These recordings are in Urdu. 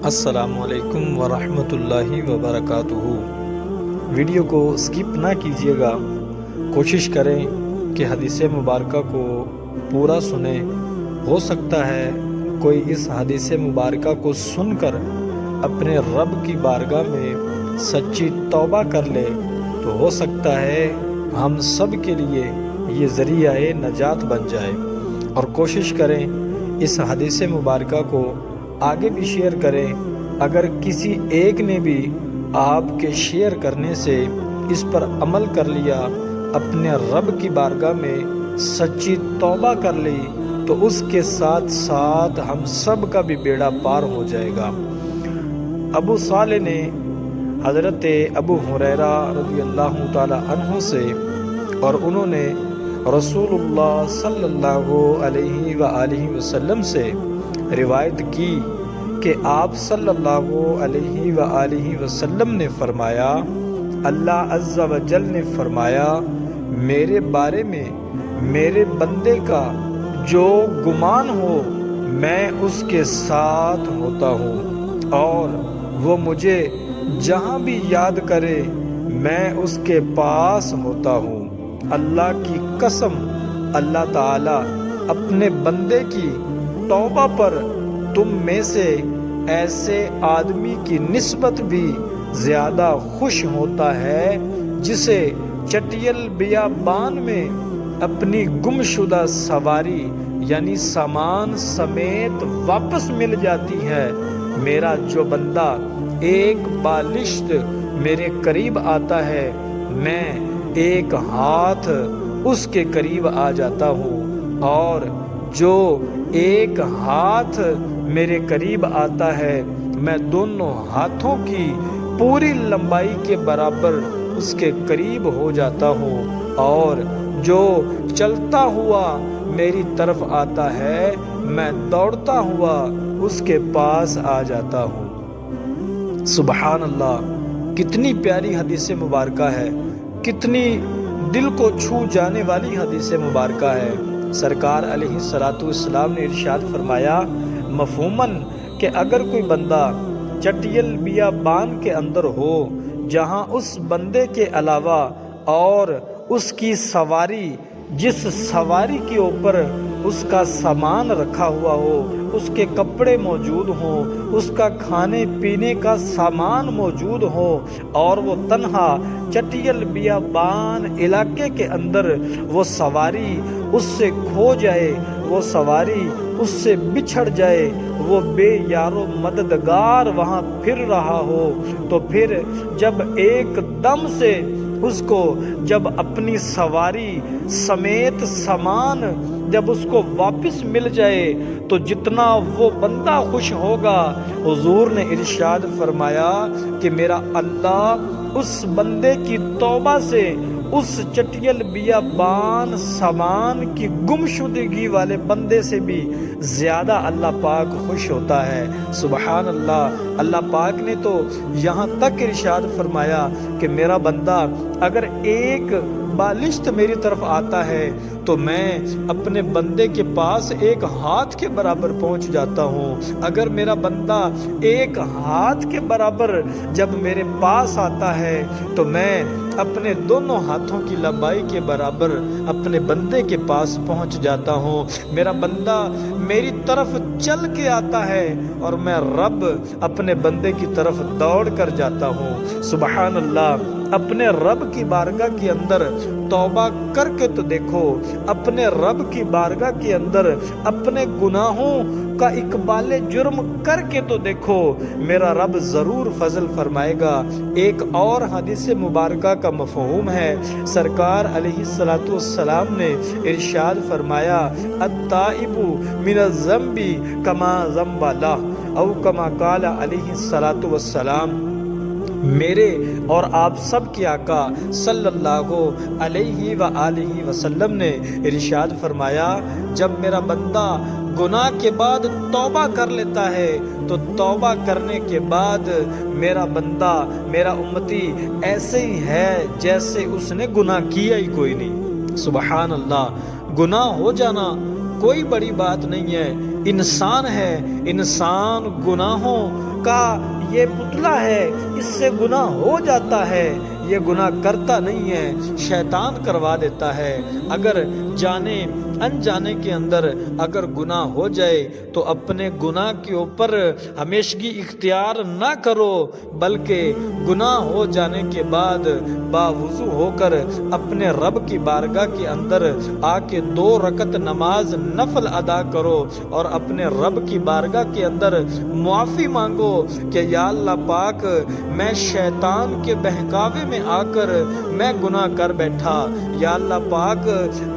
السلام علیکم ورحمۃ اللہ وبرکاتہ۔ ویڈیو کو سکپ نہ کیجیے گا، کوشش کریں کہ حدیث مبارکہ کو پورا سنیں۔ ہو سکتا ہے کوئی اس حدیث مبارکہ کو سن کر اپنے رب کی بارگاہ میں سچی توبہ کر لے، تو ہو سکتا ہے ہم سب کے لیے یہ ذریعہ نجات بن جائے۔ اور کوشش کریں اس حدیث مبارکہ کو آگے بھی شیئر کریں۔ اگر کسی ایک نے بھی آپ کے شیئر کرنے سے اس پر عمل کر لیا، اپنے رب کی بارگاہ میں سچی توبہ کر لی، تو اس کے ساتھ ساتھ ہم سب کا بھی بیڑا پار ہو جائے گا۔ ابو صالح نے حضرت ابو ہریرہ رضی اللہ تعالی عنہ سے، اور انہوں نے رسول اللہ صلی اللہ علیہ وآلہ وسلم سے روایت کی کہ آپ صلی اللہ علیہ وآلہ وسلم نے فرمایا، اللہ عز و جل نے فرمایا، میرے بارے میں میرے بندے کا جو گمان ہو میں اس کے ساتھ ہوتا ہوں، اور وہ مجھے جہاں بھی یاد کرے میں اس کے پاس ہوتا ہوں۔ اللہ کی قسم، اللہ تعالی اپنے بندے کی توبہ پر تم میں سے ایسے آدمی کی نسبت بھی زیادہ خوش ہوتا ہے جسے چٹیل بیابان میں اپنی گمشدہ سواری یعنی سامان سمیت واپس مل جاتی ہے۔ میرا جو بندہ ایک بالشت میرے قریب آتا ہے، میں ایک ہاتھ اس کے قریب آ جاتا ہوں، اور جو ایک ہاتھ میرے قریب آتا ہے میں دونوں ہاتھوں کی پوری لمبائی کے برابر اس کے قریب ہو جاتا ہوں، اور جو چلتا ہوا میری طرف آتا ہے میں دوڑتا ہوا اس کے پاس آ جاتا ہوں۔ سبحان اللہ، کتنی پیاری حدیث مبارکہ ہے، کتنی دل کو چھو جانے والی حدیث مبارکہ ہے۔ سرکار علیہ الصلوۃ والسلام نے ارشاد فرمایا مفہوماً کہ اگر کوئی بندہ چٹیل بیابان کے اندر ہو جہاں اس بندے کے علاوہ اور اس کی سواری، جس سواری کے اوپر اس کا سامان رکھا ہوا ہو، اس کے کپڑے موجود ہوں، اس کا کھانے پینے کا سامان موجود ہو، اور وہ تنہا چٹیل بیابان علاقے کے اندر وہ سواری اس سے کھو جائے، وہ سواری اس سے بچھڑ جائے، وہ بے یار و مددگار وہاں پھر رہا ہو، تو پھر جب ایک دم سے اس کو جب اپنی سواری سمیت سامان جب اس کو واپس مل جائے تو جتنا وہ بندہ خوش ہوگا، حضور نے ارشاد فرمایا کہ میرا اللہ اس بندے کی توبہ سے اس چٹیل بیابان سامان کی گمشدگی والے بندے سے بھی زیادہ اللہ پاک خوش ہوتا ہے۔ سبحان اللہ، اللہ پاک نے تو یہاں تک ارشاد فرمایا کہ میرا بندہ اگر ایک بالشت میری طرف آتا ہے تو میں اپنے بندے کے پاس ایک ہاتھ کے برابر پہنچ جاتا ہوں۔ اگر میرا بندہ ایک ہاتھ کے برابر جب میرے پاس آتا ہے تو میں اپنے دونوں ہاتھوں کی لمبائی کے برابر اپنے بندے کے پاس پہنچ جاتا ہوں۔ میرا بندہ میری طرف چل کے آتا ہے اور میں رب اپنے بندے کی طرف دوڑ کر جاتا ہوں۔ سبحان اللہ، اپنے رب کی بارگاہ کے اندر توبہ کر کے تو دیکھو، اپنے رب کی بارگاہ کے اندر اپنے گناہوں کا اقبال جرم کر کے تو دیکھو، میرا رب ضرور فضل فرمائے گا۔ ایک اور حدیث مبارکہ کا مفہوم ہے، سرکار علیہ الصلوۃ والسلام نے ارشاد فرمایا التائب من الذنب کما ذنب له، او کما قال علیہ الصلوۃ والسلام۔ میرے اور آپ سب کے آقا صلی اللہ علیہ وآلہ وسلم نے ارشاد فرمایا جب میرا بندہ گناہ کے بعد توبہ کر لیتا ہے تو توبہ کرنے کے بعد میرا بندہ، میرا امتی ایسے ہی ہے جیسے اس نے گناہ کیا ہی کوئی نہیں۔ سبحان اللہ، گناہ ہو جانا کوئی بڑی بات نہیں ہے، انسان ہے، انسان گناہوں کا یہ پتلا ہے، اس سے گناہ ہو جاتا ہے، یہ گناہ کرتا نہیں ہے، شیطان کروا دیتا ہے۔ اگر جانے انجانے کے اندر اگر گناہ ہو جائے تو اپنے گناہ کے اوپر ہمیشگی اختیار نہ کرو، بلکہ گناہ ہو جانے کے بعد باوضو ہو کر اپنے رب کی بارگاہ کے اندر آ کے 2 رکعت نماز نفل ادا کرو اور اپنے رب کی بارگاہ کے اندر معافی مانگو کہ یا اللہ پاک، میں شیطان کے بہکاوے میں آ کر میں گناہ کر بیٹھا، یا اللہ پاک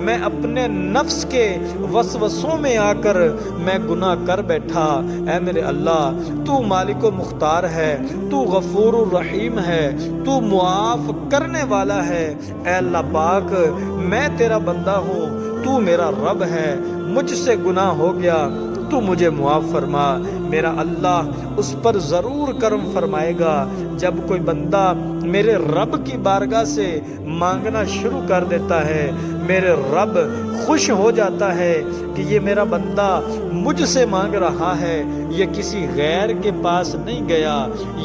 میں اپنے نفس کے وسوسوں میں آ کر میں گناہ کر بیٹھا، اے میرے اللہ تو مالک و مختار ہے، تو غفور الرحیم ہے، تو معاف کرنے والا ہے، اے اللہ پاک میں تیرا بندہ ہوں، تو میرا رب ہے، مجھ سے گناہ ہو گیا، تو مجھے معاف فرما۔ میرا اللہ اس پر ضرور کرم فرمائے گا جب کوئی بندہ میرے رب کی بارگاہ سے مانگنا شروع کر دیتا ہے، میرے رب خوش ہو جاتا ہے کہ یہ میرا بندہ مجھ سے مانگ رہا ہے، یہ کسی غیر کے پاس نہیں گیا،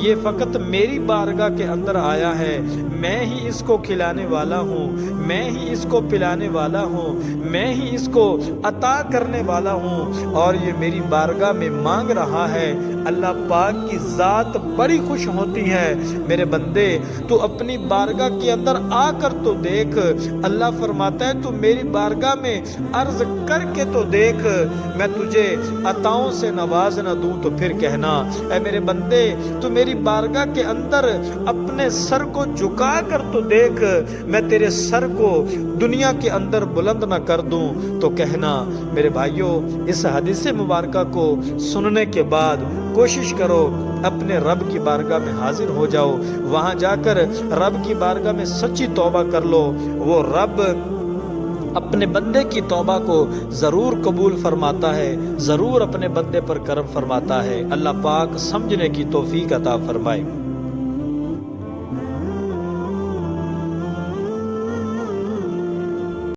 یہ فقط میری بارگاہ کے اندر آیا ہے، میں ہی اس کو کھلانے والا ہوں، میں ہی اس کو پلانے والا ہوں، میں ہی اس کو عطا کرنے والا ہوں، اور یہ میری بارگاہ میں مانگ رہا ہے۔ اللہ پاک کی ذات بڑی خوش ہوتی ہے۔ میرے بندے تو اپنی بارگاہ کے اندر آ کر تو دیکھ، اللہ فرماتا ہے تو میری بارگاہ میں عرض کر کے تو دیکھ، میں تجھے عطاؤں سے نواز نہ دوں تو پھر کہنا۔ اے میرے بندے تو میری بارگاہ کے اندر اپنے سر کو جھکا کر تو دیکھ، میں تیرے سر کو دنیا کے اندر بلند نہ کر دوں تو کہنا۔ میرے بھائیوں، اس حدیث مبارکہ کو سننے کے بعد کوشش کرو اپنے رب کی بارگاہ میں حاضر ہو جاؤ، وہاں جا کر رب کی بارگاہ میں سچی توبہ کر لو، وہ رب اپنے بندے کی توبہ کو ضرور قبول فرماتا ہے، ضرور اپنے بندے پر کرم فرماتا ہے۔ اللہ پاک سمجھنے کی توفیق عطا فرمائے۔